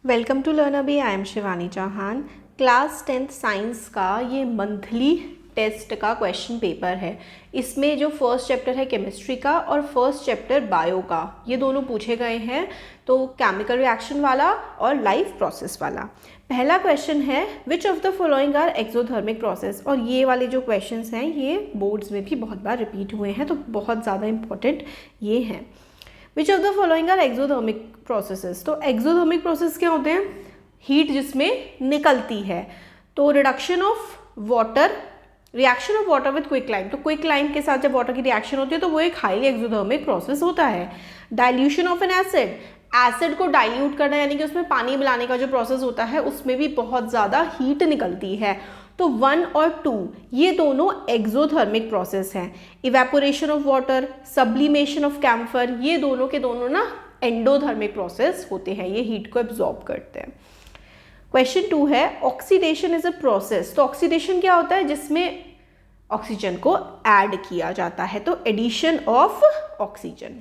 Welcome to learn अभी। I am Shivani Chauhan. Class 10th science का ये मंथली टेस्ट का क्वेश्चन पेपर है। इसमें जो फर्स्ट चैप्टर है केमिस्ट्री का और फर्स्ट चैप्टर बायो का, ये दोनों पूछे गए हैं, तो केमिकल रिएक्शन वाला और लाइफ प्रोसेस वाला। पहला क्वेश्चन है which of the following are exothermic process. और ये वाले जो क्वेश्चंस हैं ये बोर्ड्स में भी बहुत बार रिपीट हुए हैं, तो बहुत ज़्यादा इंपॉर्टेंट ये हैं। Which of the following are exothermic processes. तो एक्सोथर्मिक प्रोसेस क्या होते हैं? हीट जिसमें निकलती है। तो reduction of water, reaction of water with quick lime. तो क्विक लाइम के साथ जब वाटर की रिएक्शन होती है तो वो एक हाईली एक्सोथर्मिक प्रोसेस होता है। Dilution of N acid, acid को डाइल्यूट करना यानी कि उसमें पानी मिलाने का जो प्रोसेस होता है उसमें भी बहुत ज़्यादा हीट निकलती है। तो 1 और 2 ये दोनों एक्सोथर्मिक प्रोसेस हैं। Evaporation of water, sublimation of camphor, ये दोनों के दोनों ना एंडोथर्मिक प्रोसेस होते हैं, ये हीट को एब्जॉर्ब करते हैं। क्वेश्चन 2 है ऑक्सीडेशन इज अ प्रोसेस। तो ऑक्सीडेशन क्या होता है? जिसमें ऑक्सीजन को ऐड किया जाता है, तो addition of oxygen.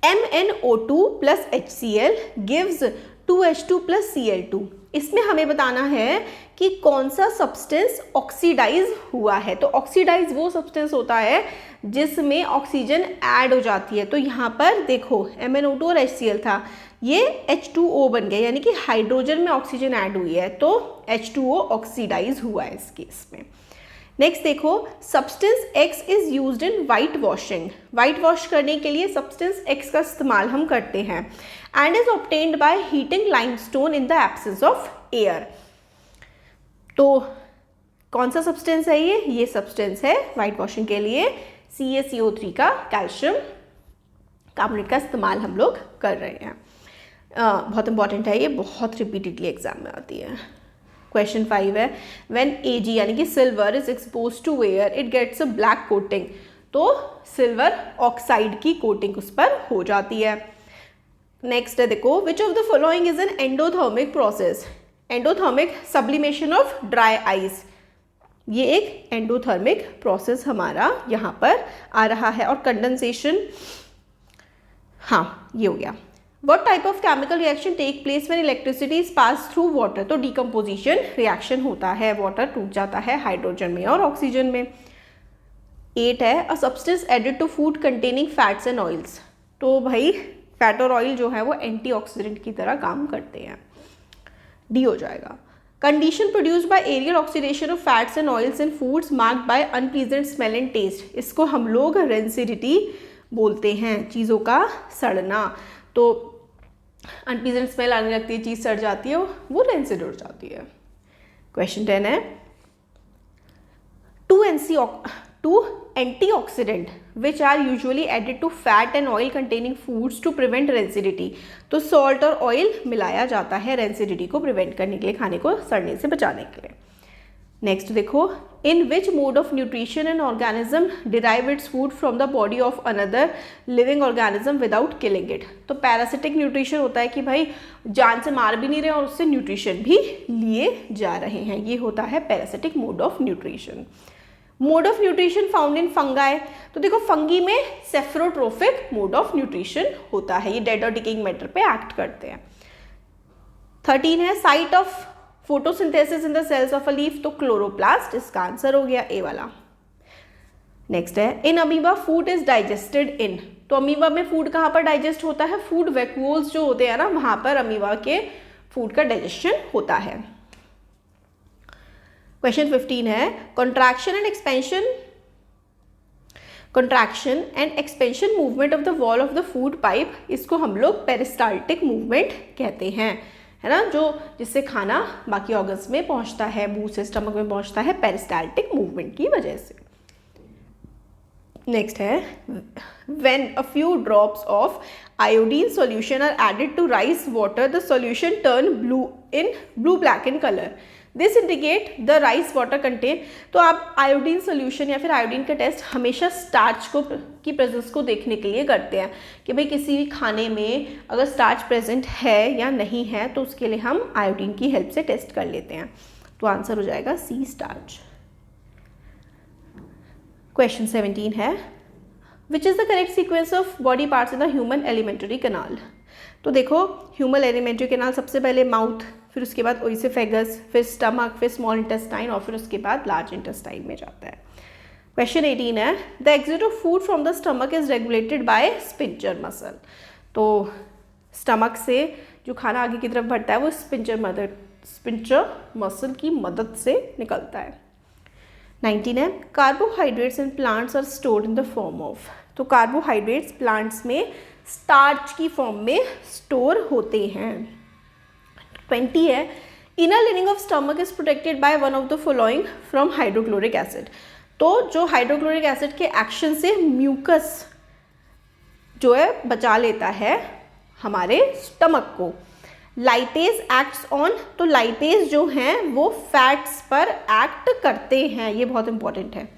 MnO2 plus HCl gives 2H2 plus Cl2। इसमें हमें बताना है कि कौन सा सब्सटेंस ऑक्सीडाइज हुआ है। तो ऑक्सीडाइज वो सब्सटेंस होता है जिसमें ऑक्सीजन ऐड हो जाती है। तो यहाँ पर देखो MnO2 और HCl था, ये H2O बन गया, यानी कि हाइड्रोजन में ऑक्सीजन ऐड हुई है, तो H2O ऑक्सीडाइज हुआ है इस केस में। नेक्स्ट देखो substance X is used in white washing. White wash करने के लिए सब्सटेंस X का इस्तेमाल हम करते हैं। And is obtained by heating limestone in the absence of air. तो कौन सा सब्सटेंस है ये सब्सटेंस है वाइट वॉशिंग के लिए CaCO3 का कैल्शियम कार्बोनेट का इस्तेमाल हम लोग कर रहे हैं। बहुत इंपॉर्टेंट है ये, बहुत रिपीटेडली एग्जाम में आती है। क्वेश्चन 5 है व्हेन Ag यानी कि silver is expose to air it gets a black coating. तो सिल्वर ऑक्साइड की कोटिंग उस पर हो जाती है। नेक्स्ट है देखो which of the following is an endothermic process. Endothermic sublimation of dry ice, ये एक एंडोथर्मिक प्रोसेस हमारा यहाँ पर आ रहा है। और कंडेंसेशन, हाँ ये हो गया। What type of chemical reaction take place when electricity is passed through water? तो decomposition reaction होता है, water टूट जाता है हाइड्रोजन में और ऑक्सीजन में। 8 है a substance added to food containing fats and oils। तो भाई फैट और ऑयल जो है वो एंटीऑक्सीडेंट की तरह काम करते हैं, डी हो जाएगा। Condition produced by aerial oxidation of fats and oils in foods marked by unpleasant smell and taste. इसको हम लोग रेंसिडिटी बोलते हैं, चीज़ों का सड़ना। तो अनप्लीजेंट स्मेल आने लगती है, चीज़ सड़ जाती है, वो रेंसिड हो जाती है। क्वेश्चन 10 है to antioxidant which are usually added to fat and oil containing foods to prevent rancidity. तो सॉल्ट और ऑयल मिलाया जाता है रेंसिडिटी को प्रिवेंट करने के लिए, खाने को सड़ने से बचाने के लिए। नेक्स्ट देखो in which mode of nutrition an organism derive its food from the body of another living organism without killing it. तो पैरासिटिक न्यूट्रिशन होता है कि भाई जान से मार भी नहीं रहे और उससे न्यूट्रिशन भी लिए जा रहे हैं, ये होता है parasitic mode of nutrition. Mode of nutrition found in fungi. तो देखो फंगी में सेफरोट्रोफिक मोड ऑफ न्यूट्रिशन होता है, ये डेड और डिकेइंग मैटर पे एक्ट करते हैं। 13 है site of photosynthesis in the cells of a leaf. तो क्लोरोप्लास्ट इसका आंसर हो गया ए वाला। नेक्स्ट है in amoeba food is digested in. तो अमीबा में फूड कहाँ पर डाइजेस्ट होता है? फूड वैक्यूल्स जो होते हैं ना, वहां पर अमीबा के फूड का डाइजेशन होता है। क्वेश्चन 15 है contraction and expansion movement of the wall of the food pipe. इसको हम लोग पेरिस्टाल्टिक मूवमेंट कहते हैं, है ना, जो जिससे खाना बाकी ऑर्गन्स में पहुंचता है, मुंह से स्टमक में पहुंचता है पेरिस्टाल्टिक मूवमेंट की वजह से। नेक्स्ट है when a few drops of iodine solution are added to rice water the solution turn blue black in colour. This indicate the rice water contain. तो आप आयोडीन सोल्यूशन या फिर आयोडीन का test हमेशा स्टार्च की presence को देखने के लिए करते हैं कि भाई किसी भी खाने में अगर स्टार्च प्रेजेंट है या नहीं है, तो उसके लिए हम आयोडीन की हेल्प से टेस्ट कर लेते हैं। तो आंसर हो जाएगा सी स्टार्च। क्वेश्चन 17 है which is the correct sequence of body parts in the human alimentary canal. तो देखो ह्यूमन एलिमेंट्री कैनाल सबसे पहले माउथ, फिर उसके बाद ओइसोफेगस, फिर स्टमक, फिर स्मॉल इंटेस्टाइन और फिर उसके बाद लार्ज इंटेस्टाइन में जाता है। क्वेश्चन 18 है the exit of food from the stomach is regulated by sphincter muscle. तो स्टमक से जो खाना आगे की तरफ बढ़ता है वो स्पिंचर मसल की मदद से निकलता है। 19 है carbohydrates in plants are stored in the form of. तो कार्बोहाइड्रेट्स प्लांट्स में स्टार्च की फॉर्म में स्टोर होते हैं। 20 है inner lining of stomach is protected by one of the following from hydrochloric acid. तो जो हाइड्रोक्लोरिक एसिड के एक्शन से म्यूकस जो है बचा लेता है हमारे स्टमक को। लाइपेज एक्ट्स ऑन, तो लाइपेज जो हैं वो फैट्स पर एक्ट करते हैं, ये बहुत इंपॉर्टेंट है।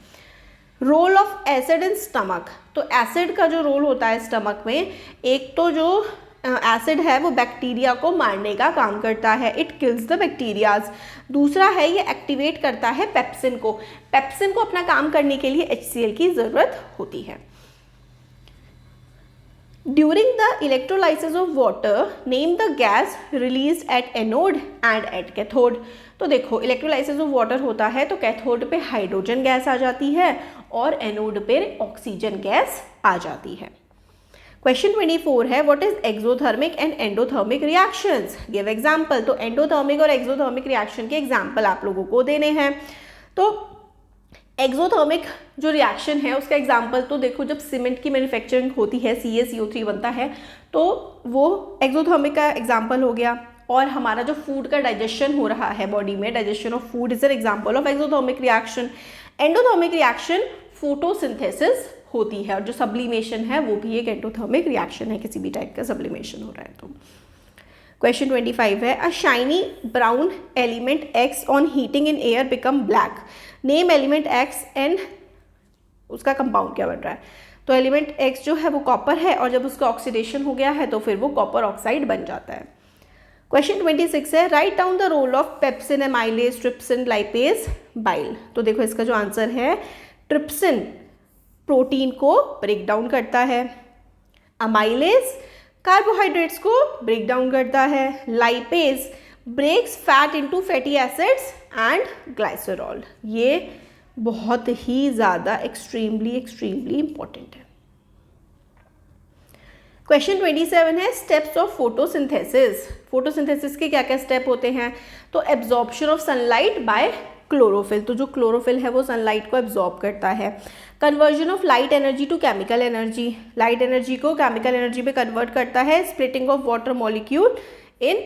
Role of acid in stomach, तो एसिड का जो रोल होता है स्टमक में, एक तो जो एसिड है वो बैक्टीरिया को मारने का काम करता है, इट किल्स द बैक्टीरियाज। दूसरा है ये एक्टिवेट करता है पेप्सिन को, पेप्सिन को अपना काम करने के लिए HCl की ज़रूरत होती है। During the electrolysis of water name the gas released at anode and at cathode. तो देखो इलेक्ट्रोलाइसिस ऑफ वाटर होता है तो कैथोड पे हाइड्रोजन गैस आ जाती है और एनोड पे ऑक्सीजन गैस आ जाती है। क्वेश्चन 24 है what is exothermic and endothermic reactions, give example. तो एंडोथर्मिक और एक्सोथर्मिक रिएक्शन के एग्जांपल आप लोगों को देने हैं। तो एक्सोथर्मिक जो रिएक्शन है उसका एग्जांपल तो देखो जब सीमेंट की मैन्युफैक्चरिंग होती है CaCO3 बनता है तो वो एक्सोथर्मिक का एग्जांपल हो गया। और हमारा जो फूड का डाइजेशन हो रहा है बॉडी में, digestion of food is an example of exothermic reaction. Endothermic reaction photosynthesis होती है और जो सब्लिमेशन है वो भी एक एंडोथर्मिक रिएक्शन है, किसी भी टाइप का सब्लिमेशन हो रहा है तो। क्वेश्चन 25 है अ shiny brown element X on heating in air become black, name element X and उसका कंपाउंड क्या बन रहा है। तो एलिमेंट X जो है वो कॉपर है और जब उसका ऑक्सीडेशन हो गया है तो फिर वो कॉपर ऑक्साइड बन जाता है। क्वेश्चन 26 है write down the role of pepsin, amylase, trypsin, lipase, bile. तो देखो इसका जो आंसर है ट्रिप्सिन प्रोटीन को ब्रेक डाउन करता है, अमाइलेज कार्बोहाइड्रेट्स को ब्रेक डाउन करता है, lipase breaks fat into fatty acids and glycerol. ये बहुत ही ज़्यादा एक्सट्रीमली इंपॉर्टेंट है। क्वेश्चन 27 है स्टेप्स ऑफ फोटोसिंथेसिस। फोटोसिंथेसिस के क्या क्या स्टेप होते हैं। तो absorption of sunlight bye chlorophyll, तो जो क्लोरोफिल है वो सनलाइट को एब्जॉर्ब करता है। Conversion of light energy to chemical energy, light energy को केमिकल एनर्जी पे कन्वर्ट करता है। स्प्लिटिंग ऑफ वाटर मॉलिक्यूल, इन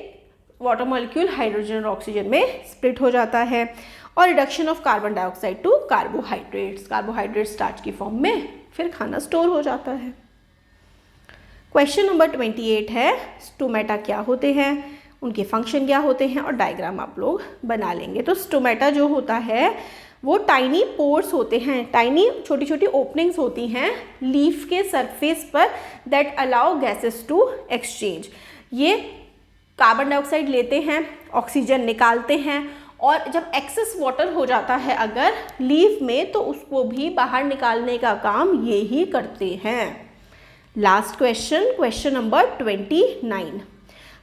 वाटर मॉलिक्यूल हाइड्रोजन और ऑक्सीजन में स्प्लिट हो जाता है। और reduction of carbon dioxide to carbohydrates, carbohydrate starch की फॉर्म में फिर खाना स्टोर हो जाता है। क्वेश्चन नंबर 28 है स्टोमेटा क्या होते हैं, उनके फंक्शन क्या होते हैं और डायग्राम आप लोग बना लेंगे। तो स्टोमेटा जो होता है वो टाइनी पोर्स होते हैं, टाइनी छोटी छोटी ओपनिंग्स होती हैं लीफ के सरफेस पर that allow gases to exchange. ये कार्बन डाइऑक्साइड लेते हैं, ऑक्सीजन निकालते हैं और जब एक्सेस वाटर हो जाता है अगर लीफ में तो उसको भी बाहर निकालने का काम ये ही करते हैं। लास्ट क्वेश्चन, क्वेश्चन नंबर 29,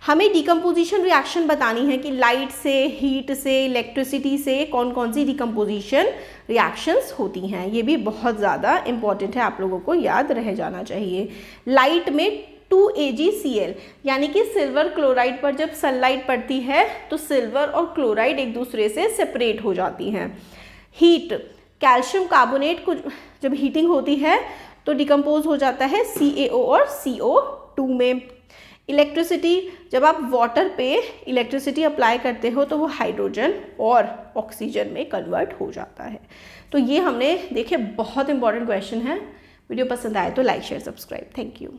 हमें डिकम्पोजिशन रिएक्शन बतानी है कि लाइट से, हीट से, इलेक्ट्रिसिटी से कौन कौन सी डिकम्पोजिशन रिएक्शंस होती हैं। ये भी बहुत ज़्यादा इंपॉर्टेंट है, आप लोगों को याद रह जाना चाहिए। लाइट में 2AgCl यानी कि सिल्वर क्लोराइड पर जब सनलाइट पड़ती है तो सिल्वर और क्लोराइड एक दूसरे से सेपरेट हो जाती हैं। हीट, कैल्शियम कार्बोनेट को जब हीटिंग होती है तो डिकम्पोज हो जाता है CaO और CO2 में। इलेक्ट्रिसिटी, जब आप वाटर पे इलेक्ट्रिसिटी अप्लाई करते हो तो वो हाइड्रोजन और ऑक्सीजन में कन्वर्ट हो जाता है। तो ये हमने देखे बहुत इंपॉर्टेंट क्वेश्चन है। वीडियो पसंद आए तो like share subscribe. Thank you.